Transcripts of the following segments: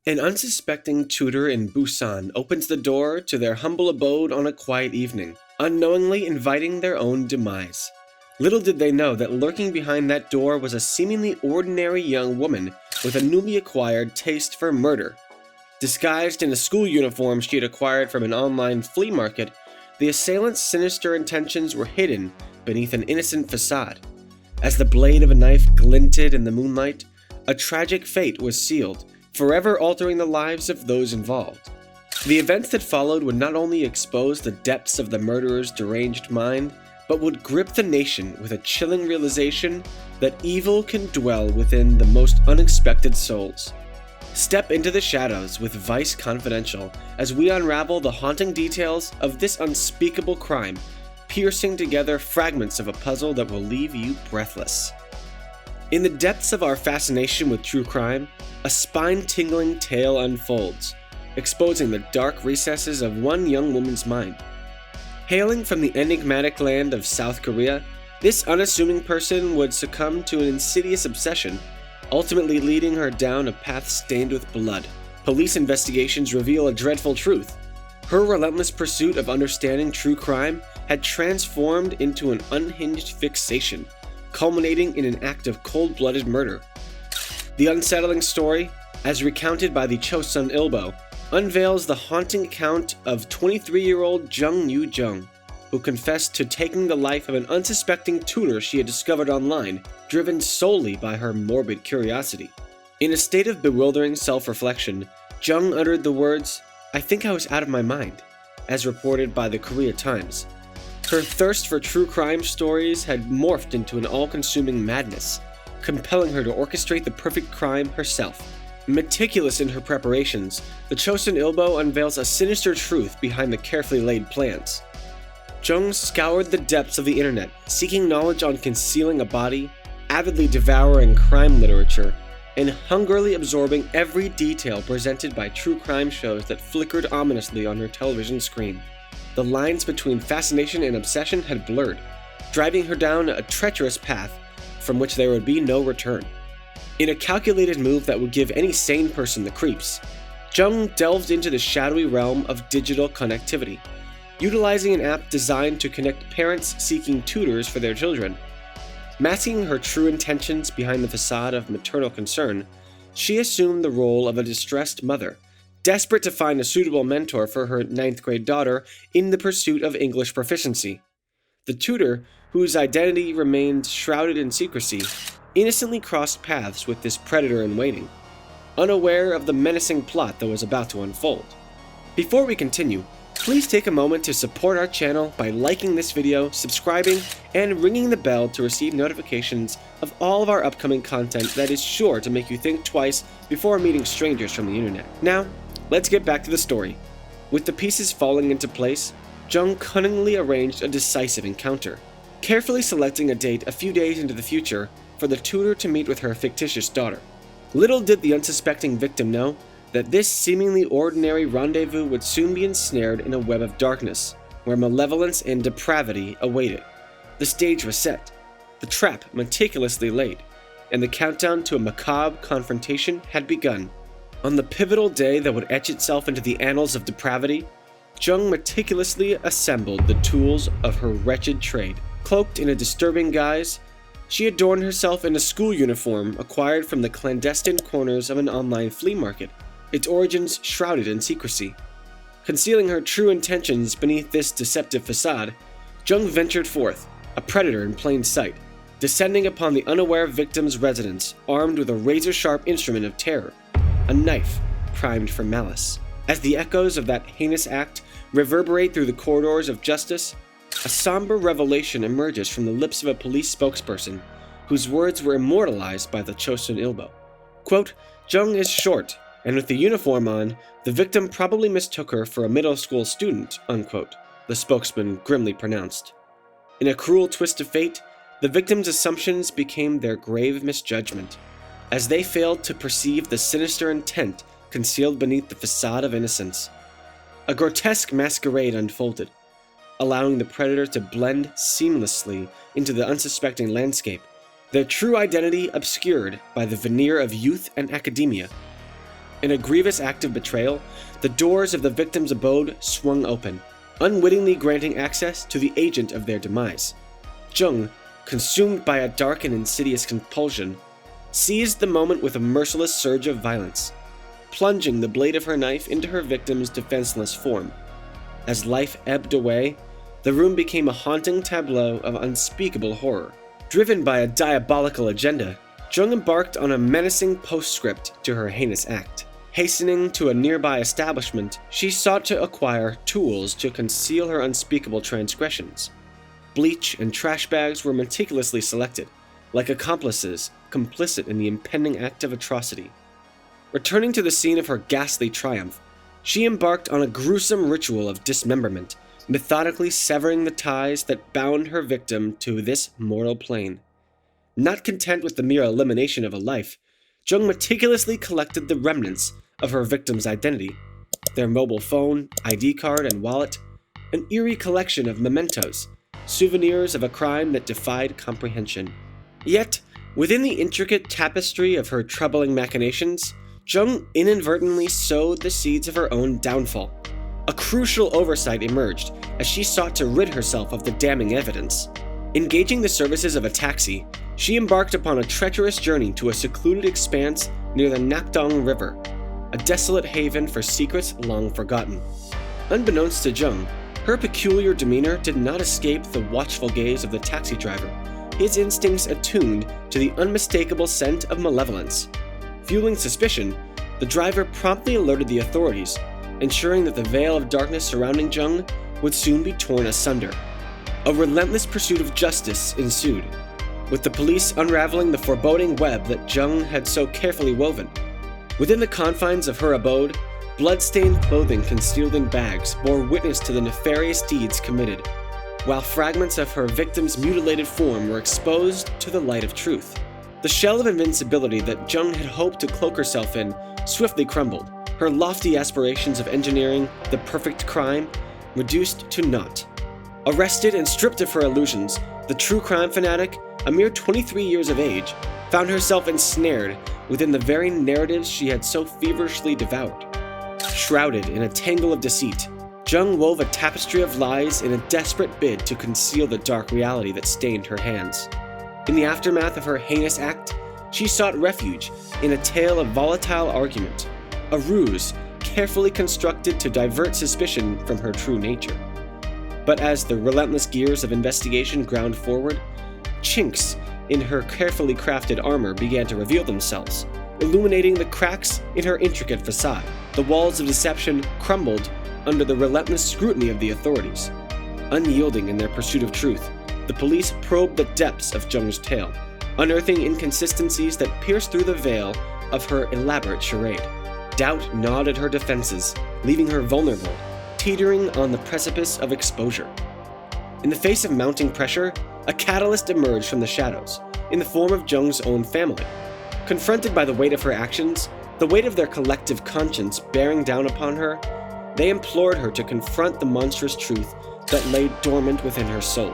An unsuspecting tutor in Busan opens the door to their humble abode on a quiet evening, unknowingly inviting their own demise. Little did they know that lurking behind that door was a seemingly ordinary young woman with a newly acquired taste for murder. Disguised in a school uniform she had acquired from an online flea market, the assailant's sinister intentions were hidden beneath an innocent facade. As the blade of a knife glinted in the moonlight, a tragic fate was sealed, forever altering the lives of those involved. The events that followed would not only expose the depths of the murderer's deranged mind, but would grip the nation with a chilling realization that evil can dwell within the most unexpected souls. Step into the shadows with Vice Confidential as we unravel the haunting details of this unspeakable crime, piercing together fragments of a puzzle that will leave you breathless. In the depths of our fascination with true crime, a spine-tingling tale unfolds, exposing the dark recesses of one young woman's mind. Hailing from the enigmatic land of South Korea, this unassuming person would succumb to an insidious obsession, ultimately leading her down a path stained with blood. Police investigations reveal a dreadful truth. Her relentless pursuit of understanding true crime had transformed into an unhinged fixation, culminating in an act of cold-blooded murder. The unsettling story, as recounted by the Chosun Ilbo, unveils the haunting account of 23-year-old Jung Yoo-jung, who confessed to taking the life of an unsuspecting tutor she had discovered online, driven solely by her morbid curiosity. In a state of bewildering self-reflection, Jung uttered the words, "I think I was out of my mind," as reported by the Korea Times. Her thirst for true crime stories had morphed into an all-consuming madness, compelling her to orchestrate the perfect crime herself. Meticulous in her preparations, the Chosun Ilbo unveils a sinister truth behind the carefully laid plans. Jung scoured the depths of the internet, seeking knowledge on concealing a body, avidly devouring crime literature, and hungrily absorbing every detail presented by true crime shows that flickered ominously on her television screen. The lines between fascination and obsession had blurred, driving her down a treacherous path from which there would be no return. In a calculated move that would give any sane person the creeps, Jung delved into the shadowy realm of digital connectivity, utilizing an app designed to connect parents seeking tutors for their children. Masking her true intentions behind the facade of maternal concern, she assumed the role of a distressed mother, desperate to find a suitable mentor for her 9th-grade daughter in the pursuit of English proficiency. The tutor, whose identity remained shrouded in secrecy, innocently crossed paths with this predator in waiting, unaware of the menacing plot that was about to unfold. Before we continue, please take a moment to support our channel by liking this video, subscribing, and ringing the bell to receive notifications of all of our upcoming content that is sure to make you think twice before meeting strangers from the internet. Now, let's get back to the story. With the pieces falling into place, Jung cunningly arranged a decisive encounter, carefully selecting a date a few days into the future for the tutor to meet with her fictitious daughter. Little did the unsuspecting victim know that this seemingly ordinary rendezvous would soon be ensnared in a web of darkness, where malevolence and depravity awaited. The stage was set, the trap meticulously laid, and the countdown to a macabre confrontation had begun. On the pivotal day that would etch itself into the annals of depravity, Jung meticulously assembled the tools of her wretched trade. Cloaked in a disturbing guise, she adorned herself in a school uniform acquired from the clandestine corners of an online flea market, its origins shrouded in secrecy. Concealing her true intentions beneath this deceptive facade, Jung ventured forth, a predator in plain sight, descending upon the unaware victim's residence armed with a razor-sharp instrument of terror, a knife primed for malice. As the echoes of that heinous act reverberate through the corridors of justice, a somber revelation emerges from the lips of a police spokesperson, whose words were immortalized by the Chosun Ilbo. Quote, "Jung is short, and with the uniform on, the victim probably mistook her for a middle school student," unquote, the spokesman grimly pronounced. In a cruel twist of fate, the victim's assumptions became their grave misjudgment, as they failed to perceive the sinister intent concealed beneath the facade of innocence. A grotesque masquerade unfolded, allowing the predator to blend seamlessly into the unsuspecting landscape, their true identity obscured by the veneer of youth and academia. In a grievous act of betrayal, the doors of the victim's abode swung open, unwittingly granting access to the agent of their demise. Jung, consumed by a dark and insidious compulsion, seized the moment with a merciless surge of violence, plunging the blade of her knife into her victim's defenseless form. As life ebbed away, the room became a haunting tableau of unspeakable horror. Driven by a diabolical agenda, Jung embarked on a menacing postscript to her heinous act. Hastening to a nearby establishment, she sought to acquire tools to conceal her unspeakable transgressions. Bleach and trash bags were meticulously selected, like accomplices complicit in the impending act of atrocity. Returning to the scene of her ghastly triumph, she embarked on a gruesome ritual of dismemberment, methodically severing the ties that bound her victim to this mortal plane. Not content with the mere elimination of a life, Jung meticulously collected the remnants of her victim's identity, their mobile phone, ID card, and wallet, an eerie collection of mementos, souvenirs of a crime that defied comprehension. Yet, within the intricate tapestry of her troubling machinations, Jung inadvertently sowed the seeds of her own downfall. A crucial oversight emerged as she sought to rid herself of the damning evidence. Engaging the services of a taxi, she embarked upon a treacherous journey to a secluded expanse near the Nakdong River, a desolate haven for secrets long forgotten. Unbeknownst to Jung, her peculiar demeanor did not escape the watchful gaze of the taxi driver, his instincts attuned to the unmistakable scent of malevolence. Fueling suspicion, the driver promptly alerted the authorities, ensuring that the veil of darkness surrounding Jung would soon be torn asunder. A relentless pursuit of justice ensued, with the police unraveling the foreboding web that Jung had so carefully woven. Within the confines of her abode, blood-stained clothing concealed in bags bore witness to the nefarious deeds committed, while fragments of her victim's mutilated form were exposed to the light of truth. The shell of invincibility that Jung had hoped to cloak herself in swiftly crumbled, her lofty aspirations of engineering the perfect crime reduced to naught. Arrested and stripped of her illusions, the true crime fanatic, a mere 23 years of age, found herself ensnared within the very narratives she had so feverishly devoured. Shrouded in a tangle of deceit, Jung wove a tapestry of lies in a desperate bid to conceal the dark reality that stained her hands. In the aftermath of her heinous act, she sought refuge in a tale of volatile argument, a ruse carefully constructed to divert suspicion from her true nature. But as the relentless gears of investigation ground forward, chinks in her carefully crafted armor began to reveal themselves, illuminating the cracks in her intricate facade. The walls of deception crumbled under the relentless scrutiny of the authorities. Unyielding in their pursuit of truth, the police probed the depths of Jung's tale, unearthing inconsistencies that pierced through the veil of her elaborate charade. Doubt gnawed at her defenses, leaving her vulnerable, teetering on the precipice of exposure. In the face of mounting pressure, a catalyst emerged from the shadows, in the form of Jung's own family. Confronted by the weight of her actions, the weight of their collective conscience bearing down upon her, they implored her to confront the monstrous truth that lay dormant within her soul.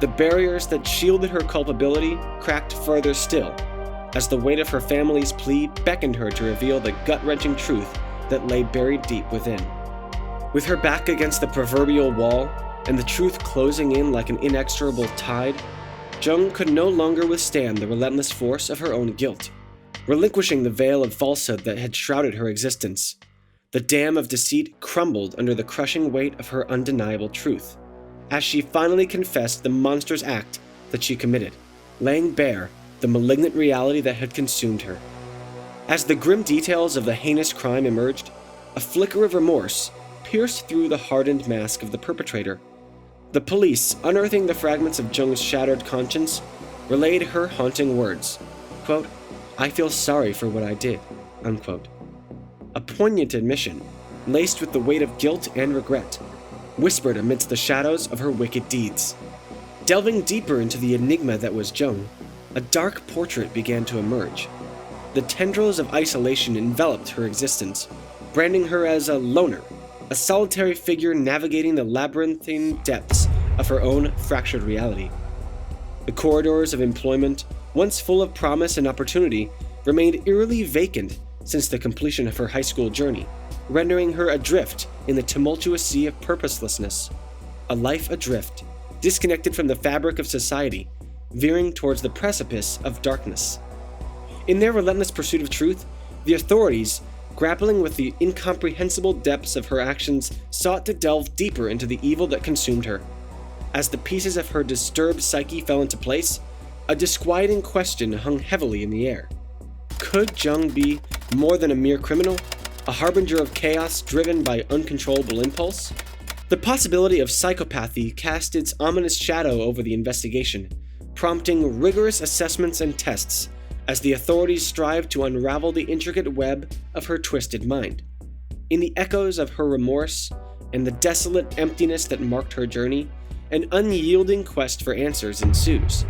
The barriers that shielded her culpability cracked further still, as the weight of her family's plea beckoned her to reveal the gut-wrenching truth that lay buried deep within. With her back against the proverbial wall, and the truth closing in like an inexorable tide, Jung could no longer withstand the relentless force of her own guilt. Relinquishing the veil of falsehood that had shrouded her existence, the dam of deceit crumbled under the crushing weight of her undeniable truth, as she finally confessed the monstrous act that she committed, laying bare the malignant reality that had consumed her. As the grim details of the heinous crime emerged, a flicker of remorse pierced through the hardened mask of the perpetrator. The police, unearthing the fragments of Jung's shattered conscience, relayed her haunting words, quote, "I feel sorry for what I did," unquote. A poignant admission, laced with the weight of guilt and regret, whispered amidst the shadows of her wicked deeds. Delving deeper into the enigma that was Jung, a dark portrait began to emerge. The tendrils of isolation enveloped her existence, branding her as a loner, a solitary figure navigating the labyrinthine depths of her own fractured reality. The corridors of employment, once full of promise and opportunity, remained eerily vacant since the completion of her high school journey, rendering her adrift in the tumultuous sea of purposelessness. A life adrift, disconnected from the fabric of society, veering towards the precipice of darkness. In their relentless pursuit of truth, the authorities, grappling with the incomprehensible depths of her actions, sought to delve deeper into the evil that consumed her. As the pieces of her disturbed psyche fell into place, a disquieting question hung heavily in the air. Could Jung be more than a mere criminal, a harbinger of chaos driven by uncontrollable impulse? The possibility of psychopathy cast its ominous shadow over the investigation, prompting rigorous assessments and tests as the authorities strive to unravel the intricate web of her twisted mind. In the echoes of her remorse and the desolate emptiness that marked her journey, an unyielding quest for answers ensues.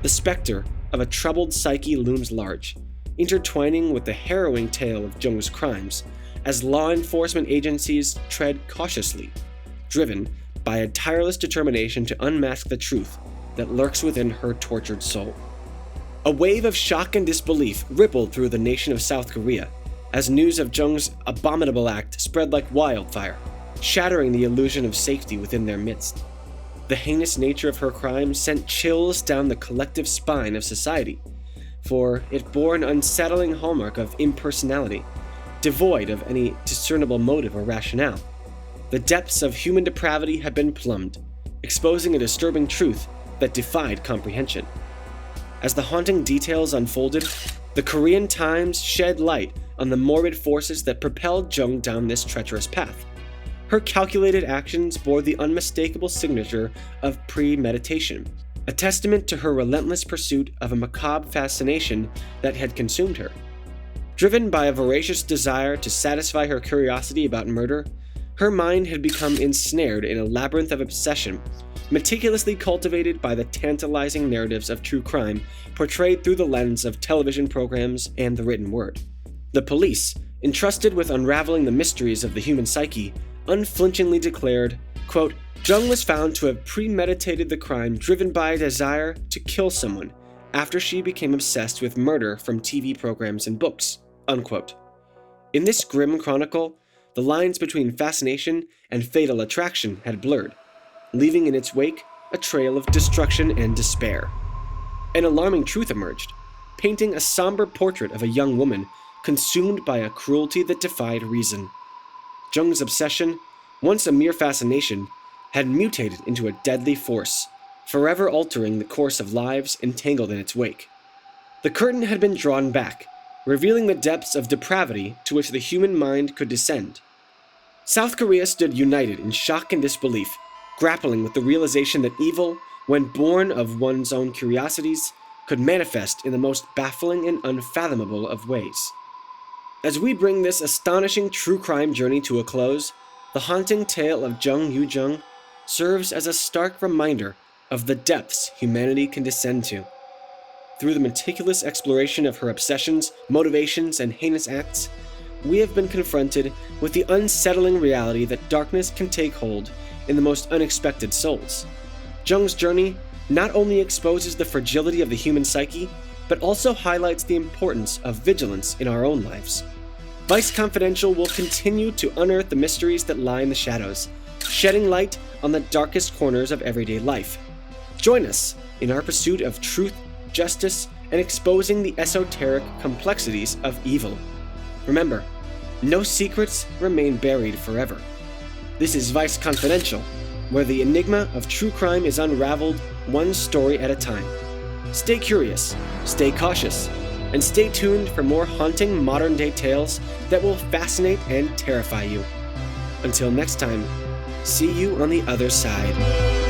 The specter of a troubled psyche looms large, intertwining with the harrowing tale of Jung's crimes as law enforcement agencies tread cautiously, driven by a tireless determination to unmask the truth that lurks within her tortured soul. A wave of shock and disbelief rippled through the nation of South Korea as news of Jung's abominable act spread like wildfire, shattering the illusion of safety within their midst. The heinous nature of her crime sent chills down the collective spine of society, for it bore an unsettling hallmark of impersonality, devoid of any discernible motive or rationale. The depths of human depravity had been plumbed, exposing a disturbing truth that defied comprehension. As the haunting details unfolded, the Korean Times shed light on the morbid forces that propelled Jung down this treacherous path. Her calculated actions bore the unmistakable signature of premeditation, a testament to her relentless pursuit of a macabre fascination that had consumed her. Driven by a voracious desire to satisfy her curiosity about murder, her mind had become ensnared in a labyrinth of obsession, meticulously cultivated by the tantalizing narratives of true crime portrayed through the lens of television programs and the written word. The police, entrusted with unraveling the mysteries of the human psyche, unflinchingly declared, quote, Jung was found to have premeditated the crime driven by a desire to kill someone after she became obsessed with murder from TV programs and books, unquote. In this grim chronicle, the lines between fascination and fatal attraction had blurred, leaving in its wake a trail of destruction and despair. An alarming truth emerged, painting a somber portrait of a young woman consumed by a cruelty that defied reason. Jung's obsession, once a mere fascination, had mutated into a deadly force, forever altering the course of lives entangled in its wake. The curtain had been drawn back, revealing the depths of depravity to which the human mind could descend. South Korea stood united in shock and disbelief, grappling with the realization that evil, when born of one's own curiosities, could manifest in the most baffling and unfathomable of ways. As we bring this astonishing true crime journey to a close, the haunting tale of Jung Yoo-jung serves as a stark reminder of the depths humanity can descend to. Through the meticulous exploration of her obsessions, motivations, and heinous acts, we have been confronted with the unsettling reality that darkness can take hold in the most unexpected souls. Jung's journey not only exposes the fragility of the human psyche, but also highlights the importance of vigilance in our own lives. Vice Confidential will continue to unearth the mysteries that lie in the shadows, shedding light on the darkest corners of everyday life. Join us in our pursuit of truth, justice, and exposing the esoteric complexities of evil. Remember, no secrets remain buried forever. This is Vice Confidential, where the enigma of true crime is unraveled one story at a time. Stay curious, stay cautious, and stay tuned for more haunting modern-day tales that will fascinate and terrify you. Until next time, see you on the other side.